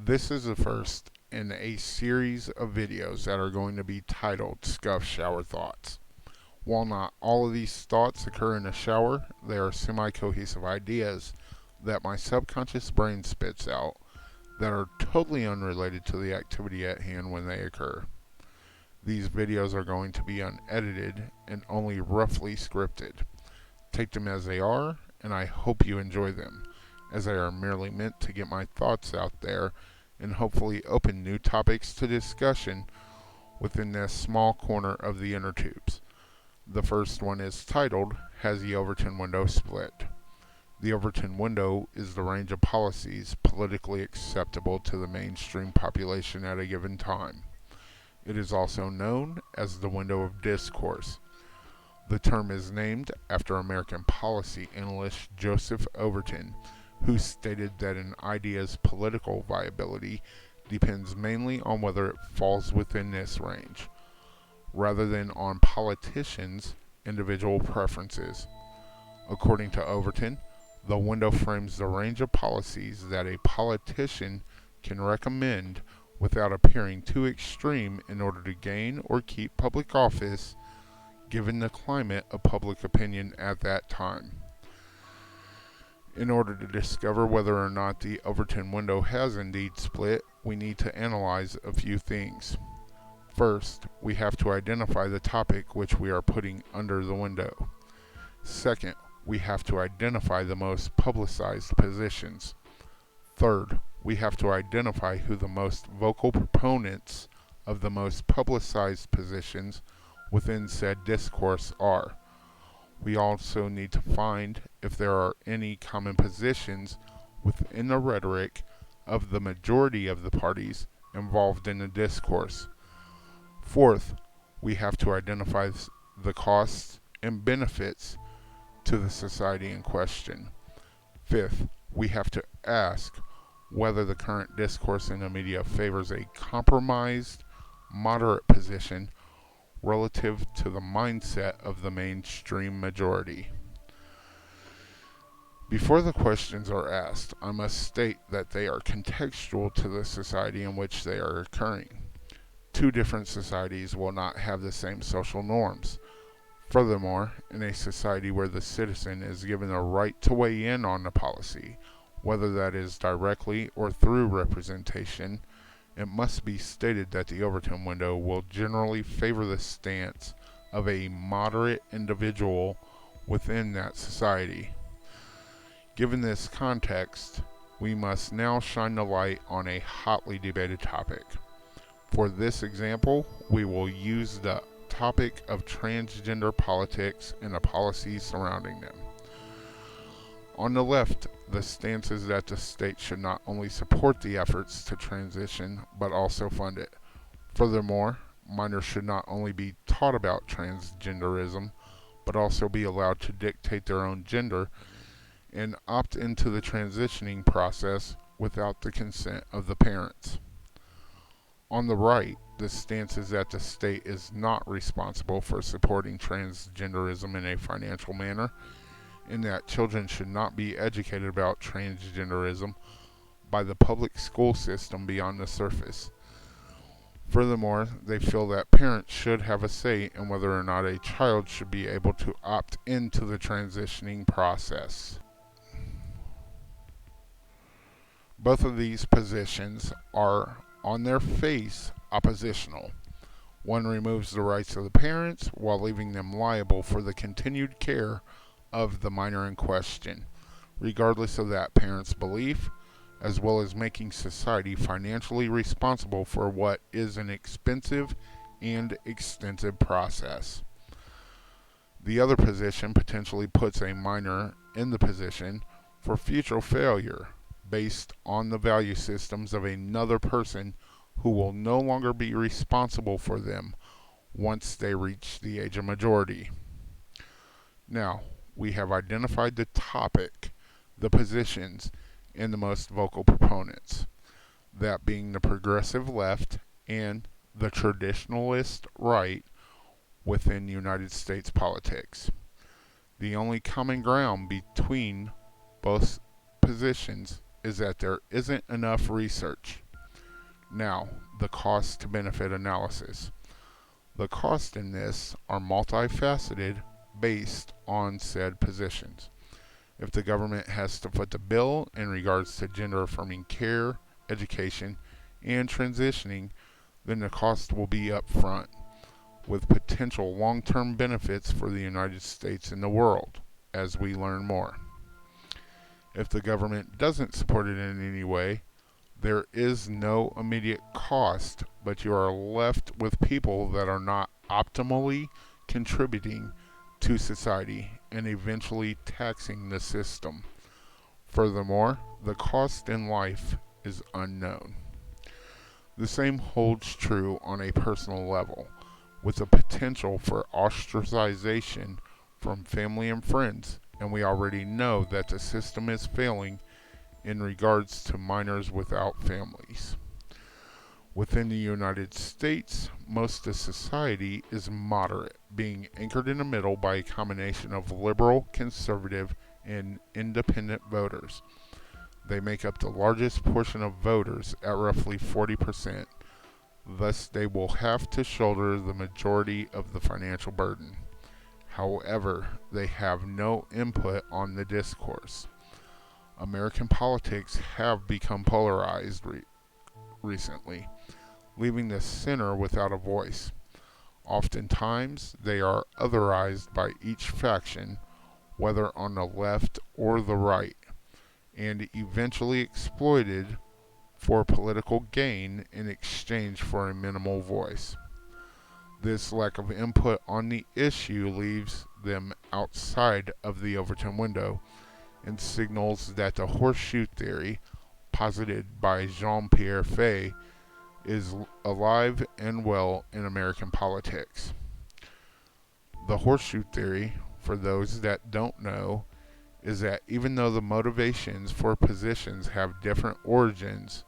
This is the first in a series of videos that are going to be titled Scuff Shower Thoughts. While not all of these thoughts occur in a shower, they are semi-cohesive ideas that my subconscious brain spits out that are totally unrelated to the activity at hand when they occur. These videos are going to be unedited and only roughly scripted. Take them as they are, and I hope you enjoy them, as they are merely meant to get my thoughts out there and hopefully open new topics to discussion within this small corner of the inner tubes. The first one is titled, Has the Overton Window Split? The Overton Window is the range of policies politically acceptable to the mainstream population at a given time. It is also known as the window of discourse. The term is named after American policy analyst Joseph Overton, who stated that an idea's political viability depends mainly on whether it falls within this range, rather than on politicians' individual preferences. According to Overton, the window frames the range of policies that a politician can recommend without appearing too extreme in order to gain or keep public office, given the climate of public opinion at that time. In order to discover whether or not the Overton window has indeed split, we need to analyze a few things. First, we have to identify the topic which we are putting under the window. Second, we have to identify the most publicized positions. Third, we have to identify who the most vocal proponents of the most publicized positions within said discourse are. We also need to find if there are any common positions within the rhetoric of the majority of the parties involved in the discourse. Fourth, we have to identify the costs and benefits to the society in question. Fifth, we have to ask whether the current discourse in the media favors a compromised, moderate position relative to the mindset of the mainstream majority. Before the questions are asked, I must state that they are contextual to the society in which they are occurring. Two different societies will not have the same social norms. Furthermore, in a society where the citizen is given the right to weigh in on the policy, whether that is directly or through representation, it must be stated that the Overton window will generally favor the stance of a moderate individual within that society. Given this context, we must now shine the light on a hotly debated topic. For this example, we will use the topic of transgender politics and the policies surrounding them. On the left, the stance is that the state should not only support the efforts to transition, but also fund it. Furthermore, minors should not only be taught about transgenderism, but also be allowed to dictate their own gender and opt into the transitioning process without the consent of the parents. On the right, the stance is that the state is not responsible for supporting transgenderism in a financial manner, and that children should not be educated about transgenderism by the public school system beyond the surface. Furthermore, they feel that parents should have a say in whether or not a child should be able to opt into the transitioning process. Both of these positions are, on their face, oppositional. One removes the rights of the parents while leaving them liable for the continued care of the minor in question, regardless of that parent's belief, as well as making society financially responsible for what is an expensive and extensive process. The other position potentially puts a minor in the position for future failure based on the value systems of another person who will no longer be responsible for them once they reach the age of majority. Now, we have identified the topic, the positions, and the most vocal proponents, that being the progressive left and the traditionalist right within United States politics. The only common ground between both positions is that there isn't enough research. Now, the cost to benefit analysis. The costs in this are multifaceted based on said positions. If the government has to foot the bill in regards to gender affirming care, education, and transitioning, then the cost will be upfront, with potential long term benefits for the United States and the world as we learn more. If the government doesn't support it in any way, there is no immediate cost, but you are left with people that are not optimally contributing to society and eventually taxing the system. Furthermore, the cost in life is unknown. The same holds true on a personal level, with the potential for ostracization from family and friends, and we already know that the system is failing in regards to minors without families. Within the United States, most of society is moderate, being anchored in the middle by a combination of liberal, conservative, and independent voters. They make up the largest portion of voters at roughly 40%. Thus, they will have to shoulder the majority of the financial burden. However, they have no input on the discourse. American politics have become polarized recently, leaving the center without a voice. Oftentimes, they are otherized by each faction, whether on the left or the right, and eventually exploited for political gain in exchange for a minimal voice. This lack of input on the issue leaves them outside of the Overton window and signals that the horseshoe theory, posited by Jean-Pierre Fay, is alive and well in American politics. The horseshoe theory, for those that don't know, is that even though the motivations for positions have different origins,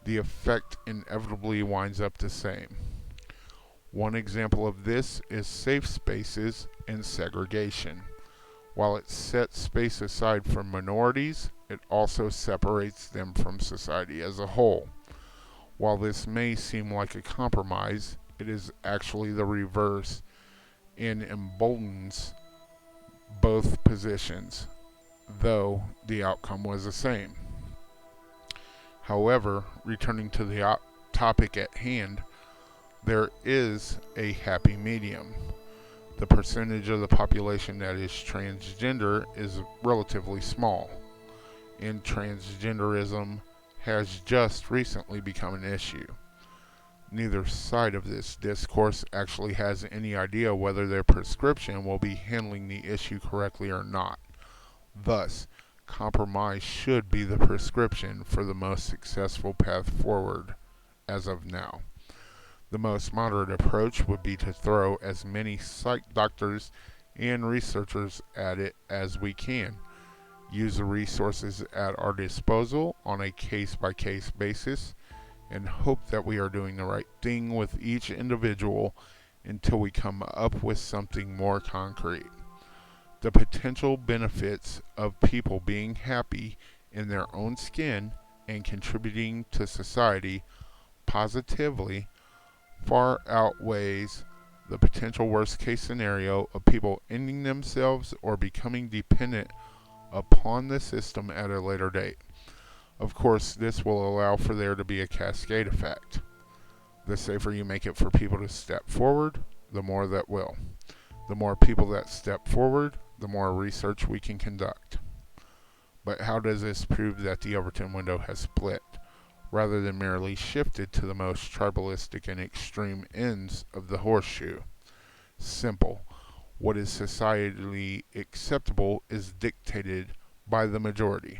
the effect inevitably winds up the same. One example of this is safe spaces and segregation. While it sets space aside for minorities, it also separates them from society as a whole. While this may seem like a compromise, it is actually the reverse and emboldens both positions, though the outcome was the same. However, returning to the topic at hand, there is a happy medium. The percentage of the population that is transgender is relatively small, and transgenderism has just recently become an issue. Neither side of this discourse actually has any idea whether their prescription will be handling the issue correctly or not. Thus, compromise should be the prescription for the most successful path forward as of now. The most moderate approach would be to throw as many psych doctors and researchers at it as we can. Use the resources at our disposal on a case-by-case basis and hope that we are doing the right thing with each individual until we come up with something more concrete. The potential benefits of people being happy in their own skin and contributing to society positively far outweighs the potential worst case scenario of people ending themselves or becoming dependent upon the system at a later date. Of course, this will allow for there to be a cascade effect. The safer you make it for people to step forward, the more that will. The more people that step forward, the more research we can conduct. But how does this prove that the Overton window has split, rather than merely shifted to the most tribalistic and extreme ends of the horseshoe? Simple. What is societally acceptable is dictated by the majority.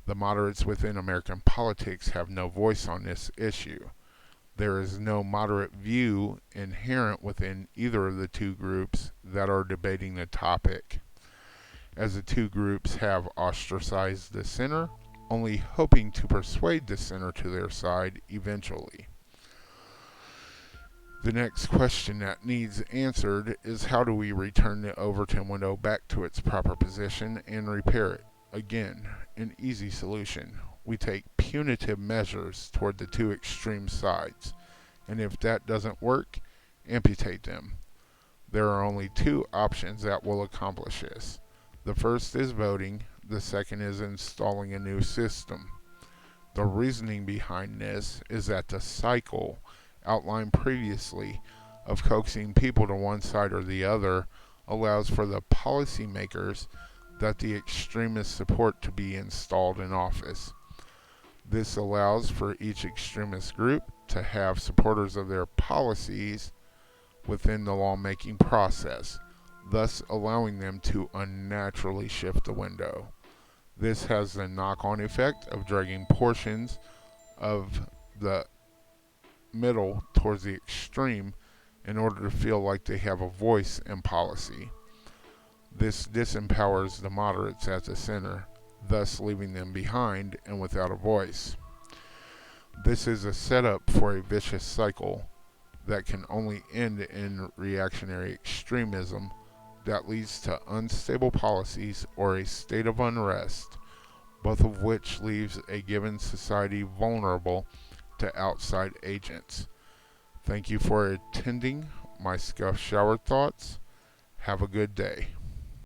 The moderates within American politics have no voice on this issue. There is no moderate view inherent within either of the two groups that are debating the topic, as the two groups have ostracized the center, only hoping to persuade the center to their side eventually. The next question that needs answered is, how do we return the Overton window back to its proper position and repair it? Again, an easy solution. we take punitive measures toward the two extreme sides, and if that doesn't work, amputate them. There are only two options that will accomplish this. The first is voting, the second is installing a new system. The reasoning behind this is that the cycle outlined previously of coaxing people to one side or the other allows for the policymakers that the extremists support to be installed in office. This allows for each extremist group to have supporters of their policies within the lawmaking process, thus allowing them to unnaturally shift the window. This has the knock-on effect of dragging portions of the middle towards the extreme in order to feel like they have a voice in policy. This disempowers the moderates at the center, thus leaving them behind and without a voice. This is a setup for a vicious cycle that can only end in reactionary extremism that leads to unstable policies or a state of unrest, both of which leaves a given society vulnerable to outside agents. Thank you for attending my Scuff Shower Thoughts. Have a good day.